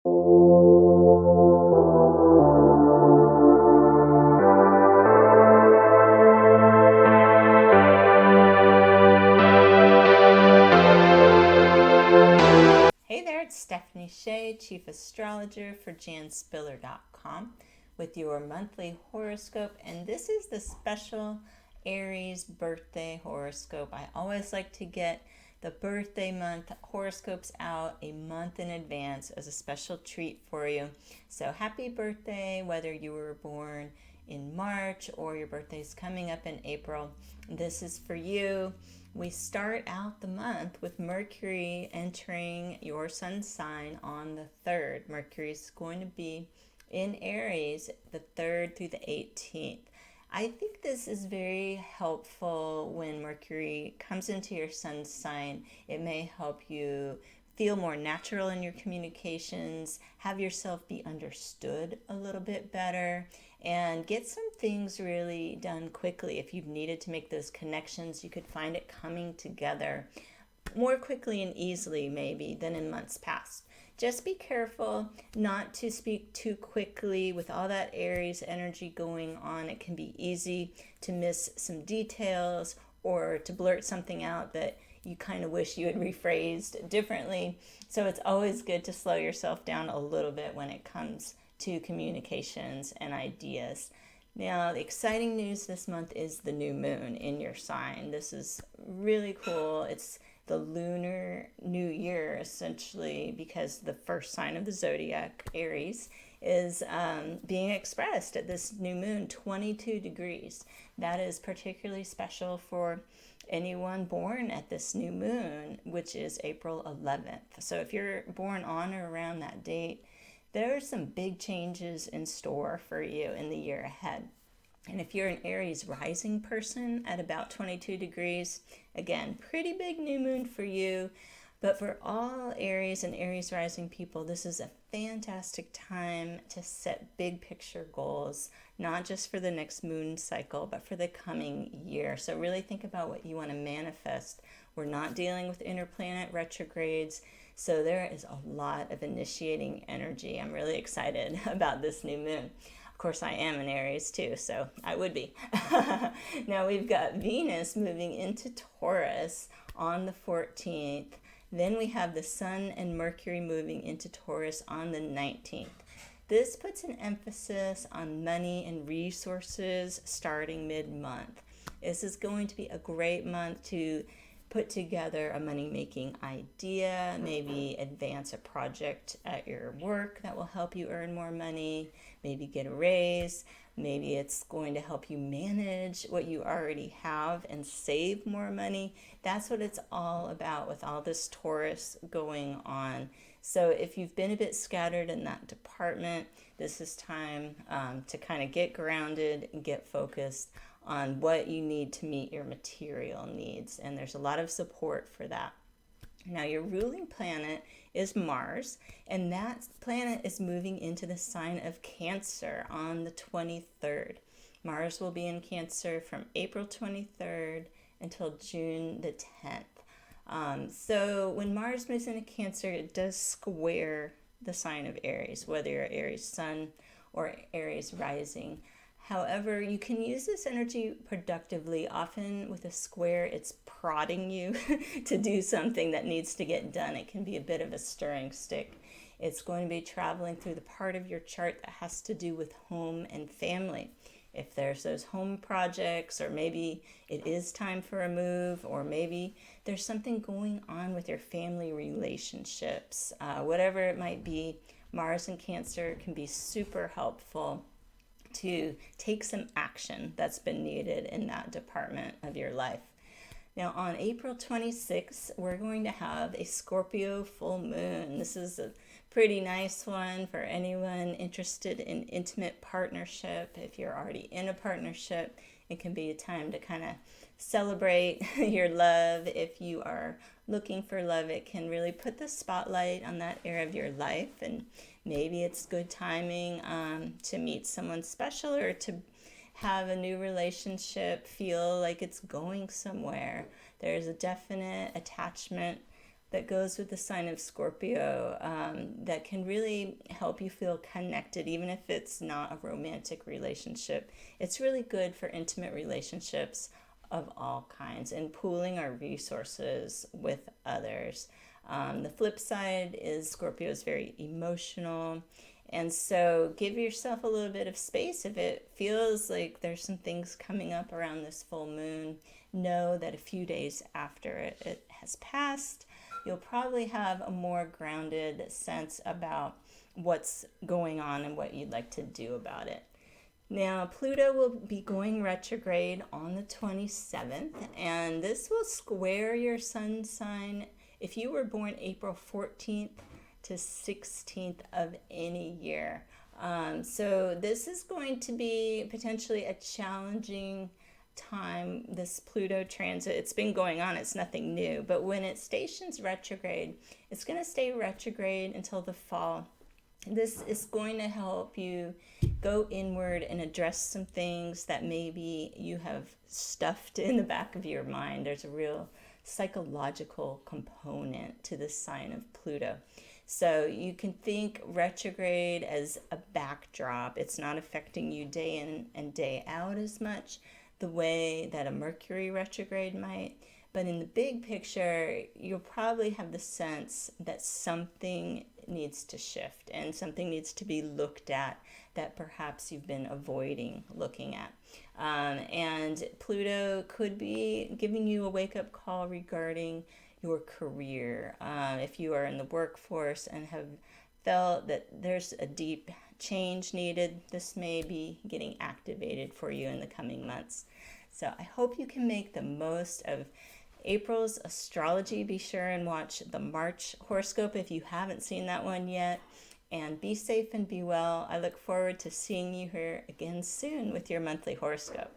Hey there, it's Stephanie Shea, Chief Astrologer for janspiller.com with your monthly horoscope, and this is the special Aries birthday horoscope. I always like to get the birthday month horoscopes out a month in advance as a special treat for you. So happy birthday, whether you were born in March or your birthday's coming up in April. This is for you. We start out the month with Mercury entering your sun sign on the 3rd. Mercury is going to be in Aries the 3rd through the 18th. I think this is very helpful when Mercury comes into your sun sign. It may help you feel more natural in your communications, have yourself be understood a little bit better, and get some things really done quickly. If you've needed to make those connections, you could find it coming together more quickly and easily maybe than in months past. Just be careful not to speak too quickly with all that Aries energy going on. It can be easy to miss some details or to blurt something out that you kind of wish you had rephrased differently. So it's always good to slow yourself down a little bit when it comes to communications and ideas. Now, the exciting news this month is the new moon in your sign. This is really cool. It's the lunar new year, essentially, because the first sign of the zodiac, Aries, is being expressed at this new moon, 22 degrees. That is particularly special for anyone born at this new moon, which is April 11th. So if you're born on or around that date, there are some big changes in store for you in the year ahead. And if you're an Aries rising person at about 22 degrees, again, pretty big new moon for you. But for all Aries and Aries rising people, this is a fantastic time to set big picture goals, not just for the next moon cycle, but for the coming year. So really think about what you want to manifest. We're not dealing with interplanet retrogrades, so there is a lot of initiating energy. I'm really excited about this new moon. Of course, I am an Aries too, so I would be. Now we've got Venus moving into Taurus on the 14th. Then we have the Sun and Mercury moving into Taurus on the 19th. This puts an emphasis on money and resources starting mid-month. This is going to be a great month to put together a money-making idea, maybe advance a project at your work that will help you earn more money, maybe get a raise, maybe it's going to help you manage what you already have and save more money. That's what it's all about with all this Taurus going on. So if you've been a bit scattered in that department, this is time to kind of get grounded and get focused on what you need to meet your material needs. And there's a lot of support for that. Now, your ruling planet is Mars, and that planet is moving into the sign of Cancer on the 23rd. Mars will be in Cancer from April 23rd until June the 10th. So when Mars moves into Cancer, it does square the sign of Aries, whether you're Aries Sun or Aries Rising. However, you can use this energy productively. Often with a square, it's prodding you to do something that needs to get done. It can be a bit of a stirring stick. It's going to be traveling through the part of your chart that has to do with home and family. If there's those home projects, or maybe it is time for a move, or maybe there's something going on with your family relationships, whatever it might be, Mars and Cancer can be super helpful to take some action that's been needed in that department of your life. Now on April 26th, we're going to have a Scorpio full moon. This is a pretty nice one for anyone interested in intimate partnership. If you're already in a partnership, it can be a time to kind of celebrate your love. If you are looking for love, it can really put the spotlight on that area of your life, and maybe it's good timing to meet someone special or to have a new relationship feel like it's going somewhere. There's a definite attachment that goes with the sign of Scorpio, that can really help you feel connected, even if it's not a romantic relationship. It's really good for intimate relationships of all kinds and pooling our resources with others. The flip side is Scorpio is very emotional. And so give yourself a little bit of space. If it feels like there's some things coming up around this full moon, know that a few days after it has passed, you'll probably have a more grounded sense about what's going on and what you'd like to do about it. Now, Pluto will be going retrograde on the 27th, and this will square your sun sign if you were born April 14th to 16th of any year. So this is going to be potentially a challenging time, this Pluto transit. It's been going on, it's nothing new, but when it stations retrograde, it's going to stay retrograde until the fall. This is going to help you go inward and address some things that maybe you have stuffed in the back of your mind. There's a real psychological component to the sign of Pluto. So you can think retrograde as a backdrop. It's not affecting you day in and day out as much the way that a Mercury retrograde might. But in the big picture, you'll probably have the sense that something needs to shift and something needs to be looked at that perhaps you've been avoiding looking at. And Pluto could be giving you a wake-up call regarding your career. If you are in the workforce and have felt that there's a deep change needed, this may be getting activated for you in the coming months. So I hope you can make the most of April's astrology. Be sure and watch the March horoscope if you haven't seen that one yet. And be safe and be well. I look forward to seeing you here again soon with your monthly horoscope.